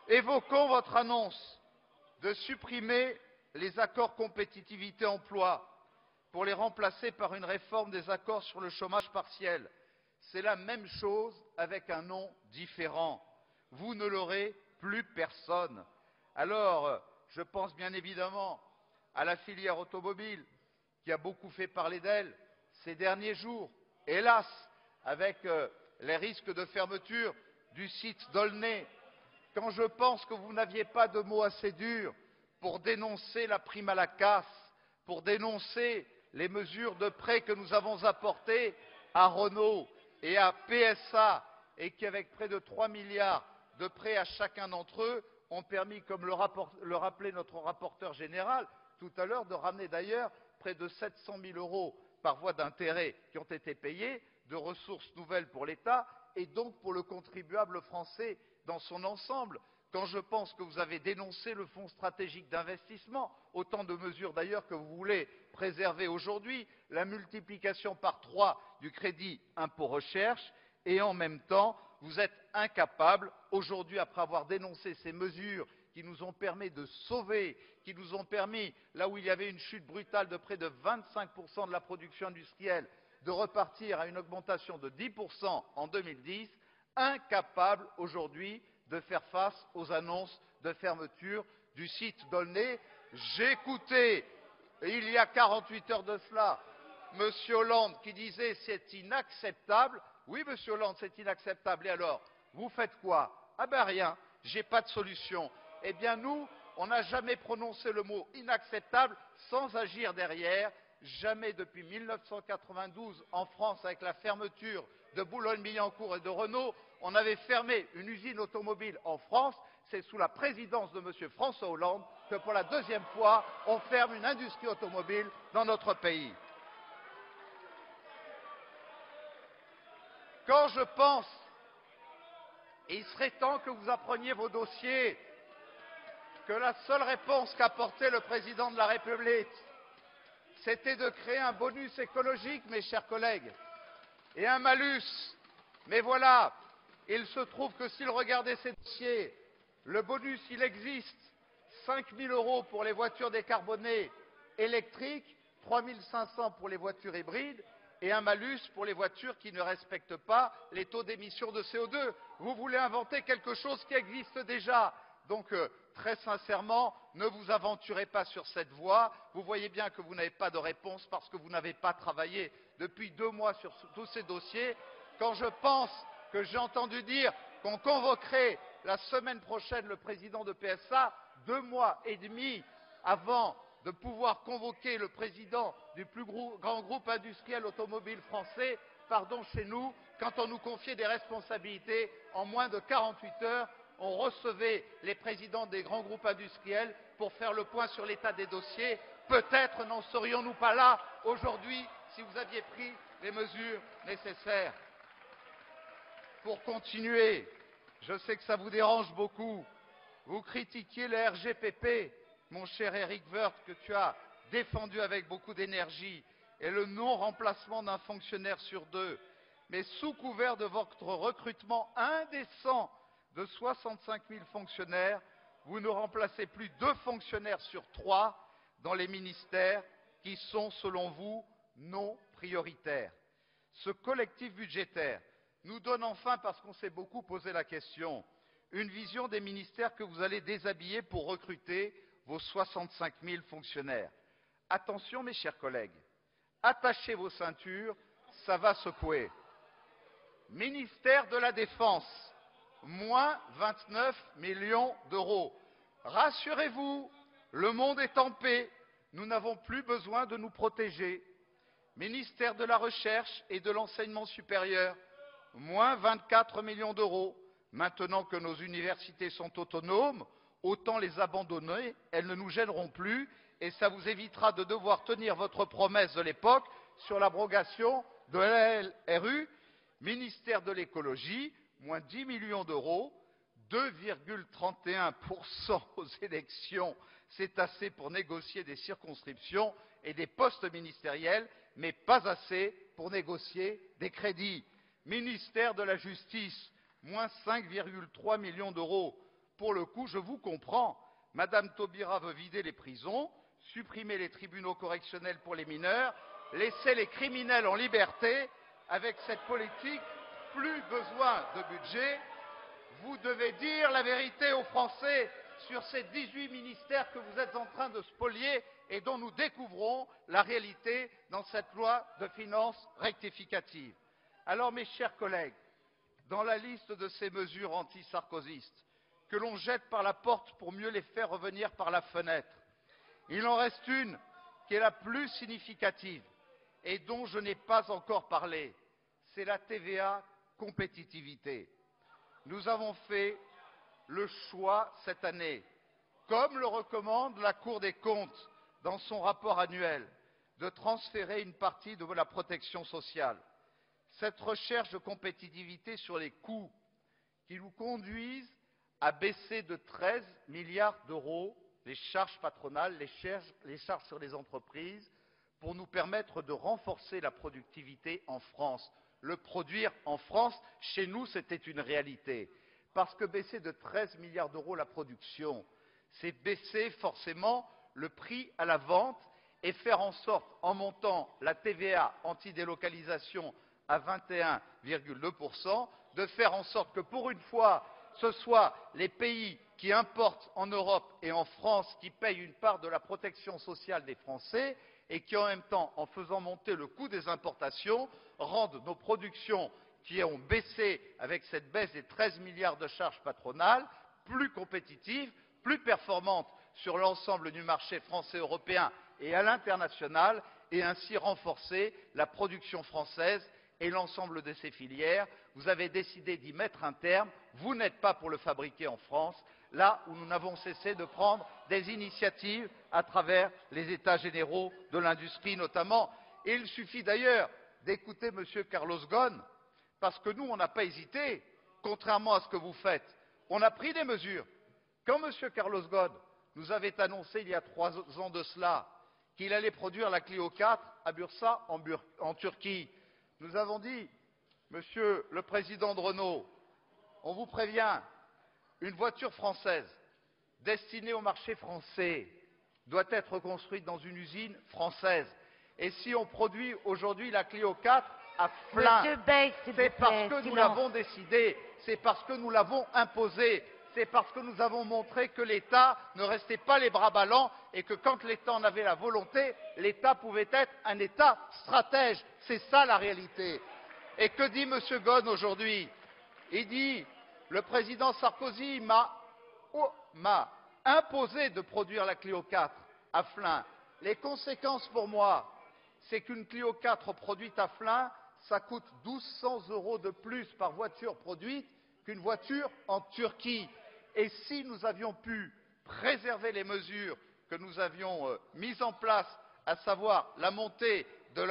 Évoquons votre annonce de supprimer les accords compétitivité-emploi pour les remplacer par une réforme des accords sur le chômage partiel. C'est la même chose avec un nom différent. Vous ne l'aurez plus personne. Alors, je pense bien évidemment à la filière automobile qui a beaucoup fait parler d'elle ces derniers jours. Hélas, avec les risques de fermeture du site d'Aulnay, quand je pense que vous n'aviez pas de mots assez durs pour dénoncer la prime à la casse, pour dénoncer les mesures de prêt que nous avons apportées à Renault et à PSA et qui, avec près de 3 milliards de prêts à chacun d'entre eux, ont permis, comme le rappelait notre rapporteur général tout à l'heure, de ramener d'ailleurs près de 700 000 euros par voie d'intérêt qui ont été payés, de ressources nouvelles pour l'État et donc pour le contribuable français dans son ensemble. Quand je pense que vous avez dénoncé le fonds stratégique d'investissement, autant de mesures d'ailleurs que vous voulez préserver aujourd'hui, la multiplication par 3 du crédit impôt recherche, et en même temps, vous êtes incapable, aujourd'hui, après avoir dénoncé ces mesures qui nous ont permis de sauver, qui nous ont permis, là où il y avait une chute brutale de près de 25% de la production industrielle, de repartir à une augmentation de 10% en 2010, incapable aujourd'hui de faire face aux annonces de fermeture du site d'Aulnay. J'écoutais, il y a 48 heures de cela, M. Hollande qui disait c'est inacceptable. Oui, M. Hollande, c'est inacceptable. Et alors, vous faites quoi? Ah ben rien, j'ai pas de solution. Eh bien nous, on n'a jamais prononcé le mot inacceptable sans agir derrière. Jamais depuis 1992 en France, avec la fermeture de Boulogne-Billancourt et de Renault, on avait fermé une usine automobile en France. C'est sous la présidence de M. François Hollande que pour la deuxième fois, on ferme une industrie automobile dans notre pays. Quand je pense, et il serait temps que vous appreniez vos dossiers, que la seule réponse qu'apportait le président de la République, c'était de créer un bonus écologique, mes chers collègues, et un malus. Mais voilà, il se trouve que s'il regardait ces dossiers, le bonus, il existe. 5 000 euros pour les voitures décarbonées électriques, 3 500 pour les voitures hybrides, et un malus pour les voitures qui ne respectent pas les taux d'émission de CO2. Vous voulez inventer quelque chose qui existe déjà. Donc, très sincèrement, ne vous aventurez pas sur cette voie. Vous voyez bien que vous n'avez pas de réponse parce que vous n'avez pas travaillé depuis 2 mois sur tous ces dossiers. Quand je pense que j'ai entendu dire qu'on convoquerait la semaine prochaine le président de PSA, 2 mois et demi avant de pouvoir convoquer le président du plus grand groupe industriel automobile français, pardon, chez nous, quand on nous confiait des responsabilités, en moins de 48 heures, on recevait les présidents des grands groupes industriels pour faire le point sur l'état des dossiers. Peut-être n'en serions-nous pas là aujourd'hui si vous aviez pris les mesures nécessaires. Pour continuer, je sais que ça vous dérange beaucoup, vous critiquiez le RGPP, mon cher Éric Woerth, que tu as défendu avec beaucoup d'énergie, et le non-remplacement d'un fonctionnaire sur 2. Mais sous couvert de votre recrutement indécent de 65 000 fonctionnaires, vous ne remplacez plus 2 fonctionnaires sur 3 dans les ministères qui sont, selon vous, non prioritaires. Ce collectif budgétaire nous donne enfin, parce qu'on s'est beaucoup posé la question, une vision des ministères que vous allez déshabiller pour recruter vos 65 000 fonctionnaires. Attention, mes chers collègues, attachez vos ceintures, ça va secouer. Ministère de la Défense, moins 29 millions d'euros. Rassurez-vous, le monde est en paix, nous n'avons plus besoin de nous protéger. Ministère de la Recherche et de l'Enseignement supérieur, moins 24 millions d'euros. Maintenant que nos universités sont autonomes, autant les abandonner, elles ne nous gêneront plus et ça vous évitera de devoir tenir votre promesse de l'époque sur l'abrogation de la LRU. Ministère de l'écologie, moins 10 millions d'euros, 2,31% aux élections. C'est assez pour négocier des circonscriptions et des postes ministériels, mais pas assez pour négocier des crédits. Ministère de la Justice, moins 5,3 millions d'euros. pour le coup, je vous comprends. Madame Taubira veut vider les prisons, supprimer les tribunaux correctionnels pour les mineurs, laisser les criminels en liberté. Avec cette politique, plus besoin de budget. Vous devez dire la vérité aux Français sur ces 18 ministères que vous êtes en train de spolier et dont nous découvrons la réalité dans cette loi de finances rectificative. Alors, mes chers collègues, dans la liste de ces mesures anti-sarkozystes, que l'on jette par la porte pour mieux les faire revenir par la fenêtre, il en reste une qui est la plus significative et dont je n'ai pas encore parlé, c'est la TVA compétitivité. Nous avons fait le choix cette année, comme le recommande la Cour des comptes dans son rapport annuel, de transférer une partie de la protection sociale. Cette recherche de compétitivité sur les coûts qui nous conduisent à baisser de 13 milliards d'euros les charges patronales, les charges sur les entreprises, pour nous permettre de renforcer la productivité en France. Le produire en France, chez nous, c'était une réalité. Parce que baisser de 13 milliards d'euros la production, c'est baisser forcément le prix à la vente et faire en sorte, en montant la TVA anti-délocalisation à 21,2%, de faire en sorte que pour une fois, ce soit les pays qui importent en Europe et en France qui payent une part de la protection sociale des Français et qui, en même temps, en faisant monter le coût des importations, rendent nos productions qui ont baissé avec cette baisse des 13 milliards de charges patronales plus compétitives, plus performantes sur l'ensemble du marché français, européen et à l'international, et ainsi renforcer la production française et l'ensemble de ces filières. Vous avez décidé d'y mettre un terme. Vous n'êtes pas pour le fabriquer en France, là où nous n'avons cessé de prendre des initiatives à travers les États généraux de l'industrie notamment. Et il suffit d'ailleurs d'écouter M. Carlos Ghosn, parce que nous, on n'a pas hésité, contrairement à ce que vous faites. On a pris des mesures. Quand M. Carlos Ghosn nous avait annoncé il y a 3 ans de cela qu'il allait produire la Clio 4 à Bursa en Turquie, nous avons dit, Monsieur le Président de Renault, on vous prévient, une voiture française destinée au marché français doit être construite dans une usine française. Et si on produit aujourd'hui la Clio 4 à plein, c'est parce que nous l'avons décidé, c'est parce que nous l'avons imposé, c'est parce que nous avons montré que l'État ne restait pas les bras ballants et que quand l'État en avait la volonté, l'État pouvait être un État stratège. C'est ça la réalité. Et que dit M. Ghosn aujourd'hui? Il dit, le président Sarkozy m'a imposé de produire la Clio 4 à Flins. Les conséquences pour moi, c'est qu'une Clio 4 produite à Flins, ça coûte 1 200 € de plus par voiture produite qu'une voiture en Turquie. Et si nous avions pu préserver les mesures que nous avions mises en place, à savoir la montée de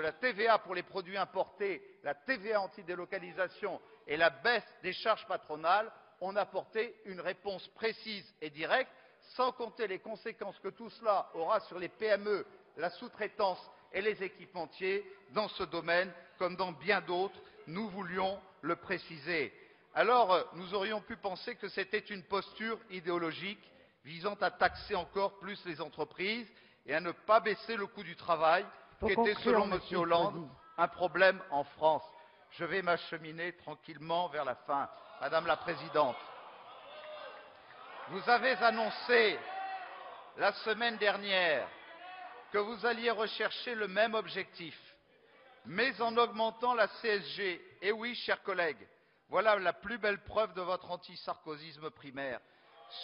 la TVA pour les produits importés, la TVA anti-délocalisation et la baisse des charges patronales, on a apporté une réponse précise et directe, sans compter les conséquences que tout cela aura sur les PME, la sous-traitance et les équipementiers dans ce domaine, comme dans bien d'autres, nous voulions le préciser. Alors, nous aurions pu penser que c'était une posture idéologique visant à taxer encore plus les entreprises et à ne pas baisser le coût du travail, qui était, selon M. Hollande, un problème en France. Je vais m'acheminer tranquillement vers la fin. Madame la Présidente, vous avez annoncé la semaine dernière que vous alliez rechercher le même objectif, mais en augmentant la CSG. Et oui, chers collègues, voilà la plus belle preuve de votre anti-sarkozysme primaire.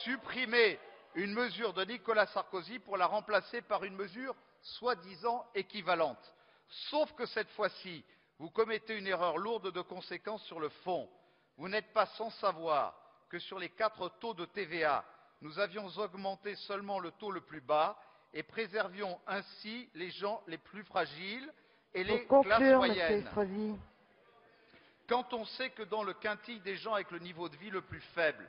Supprimer une mesure de Nicolas Sarkozy pour la remplacer par une mesure soi-disant équivalente. Sauf que cette fois-ci, vous commettez une erreur lourde de conséquences sur le fond. Vous n'êtes pas sans savoir que sur les 4 taux de TVA, nous avions augmenté seulement le taux le plus bas et préservions ainsi les gens les plus fragiles et les classes moyennes. Quand on sait que dans le quintile des gens avec le niveau de vie le plus faible,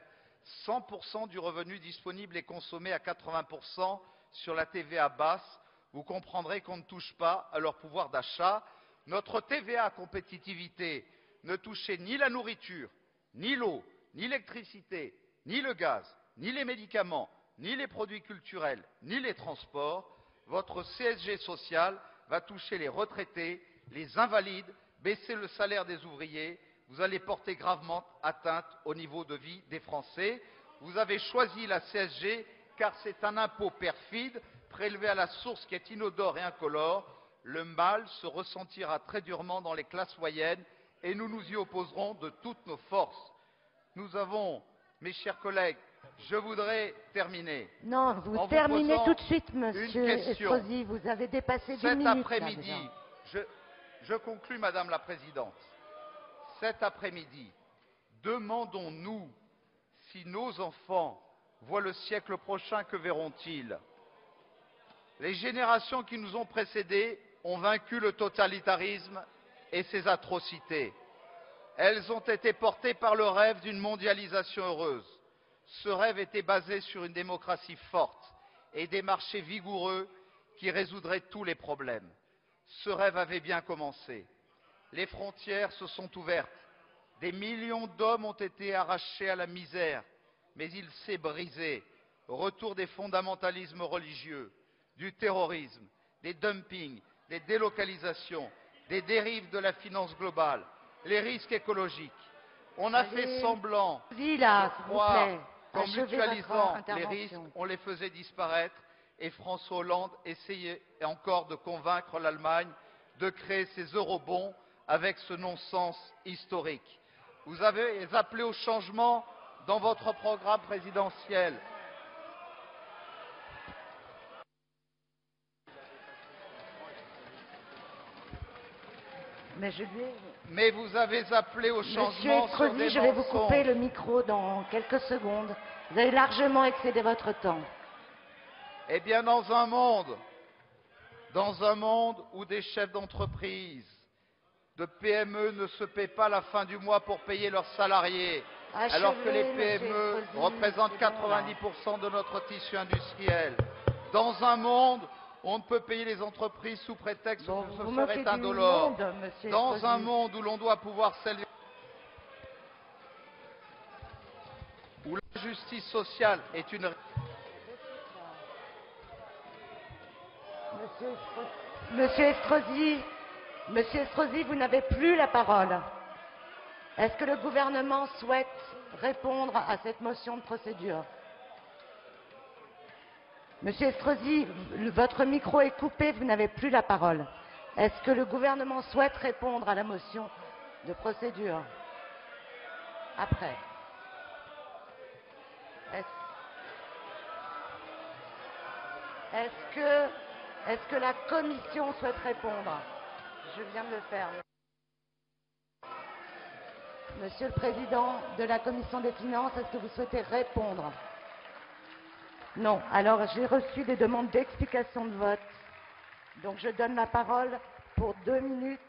100% du revenu disponible est consommé à 80% sur la TVA basse, vous comprendrez qu'on ne touche pas à leur pouvoir d'achat. Notre TVA compétitivité ne touchait ni la nourriture, ni l'eau, ni l'électricité, ni le gaz, ni les médicaments, ni les produits culturels, ni les transports, votre CSG social va toucher les retraités, les invalides, baisser le salaire des ouvriers. Vous allez porter gravement atteinte au niveau de vie des Français. Vous avez choisi la CSG car c'est un impôt perfide, prélevé à la source qui est inodore et incolore. Le mal se ressentira très durement dans les classes moyennes et nous nous y opposerons de toutes nos forces. Nous avons, mes chers collègues, je voudrais terminer. Non, vous terminez tout de suite, monsieur Estrosi. Vous avez dépassé 10 minutes. Cet après-midi, je conclus, Madame la Présidente. Cet après-midi, demandons-nous si nos enfants voient le siècle prochain, que verront-ils? Les générations qui nous ont précédés ont vaincu le totalitarisme et ses atrocités. Elles ont été portées par le rêve d'une mondialisation heureuse. Ce rêve était basé sur une démocratie forte et des marchés vigoureux qui résoudraient tous les problèmes. Ce rêve avait bien commencé. Les frontières se sont ouvertes. Des millions d'hommes ont été arrachés à la misère, mais il s'est brisé. Retour des fondamentalismes religieux, du terrorisme, des dumpings, des délocalisations, des dérives de la finance globale, les risques écologiques. On a fait semblant de croire qu'en mutualisant les risques, on les faisait disparaître, et François Hollande essayait encore de convaincre l'Allemagne de créer ces eurobonds avec ce non-sens historique. Vous avez appelé au changement dans votre programme présidentiel. Mais vous avez appelé au changement. Monsieur Estrosi, je vais vous couper le micro dans quelques secondes. Vous avez largement excédé votre temps. Eh bien, dans un monde où des chefs d'entreprise, de PME ne se paient pas la fin du mois pour payer leurs salariés, alors que les PME représentent 90% de notre tissu industriel. Dans un monde où on ne peut payer les entreprises sous prétexte que ce serait indolore. Dans un monde où l'on doit pouvoir s'élever, où la justice sociale est une... Monsieur Estrosi, vous n'avez plus la parole. Est-ce que le gouvernement souhaite répondre à cette motion de procédure? Monsieur Estrosi, votre micro est coupé, vous n'avez plus la parole. Est-ce que le gouvernement souhaite répondre à la motion de procédure? Après. Est-ce que la commission souhaite répondre? Je viens de le faire. Monsieur le Président de la Commission des Finances, est-ce que vous souhaitez répondre? Non. Alors, j'ai reçu des demandes d'explication de vote. Donc, je donne la parole pour 2 minutes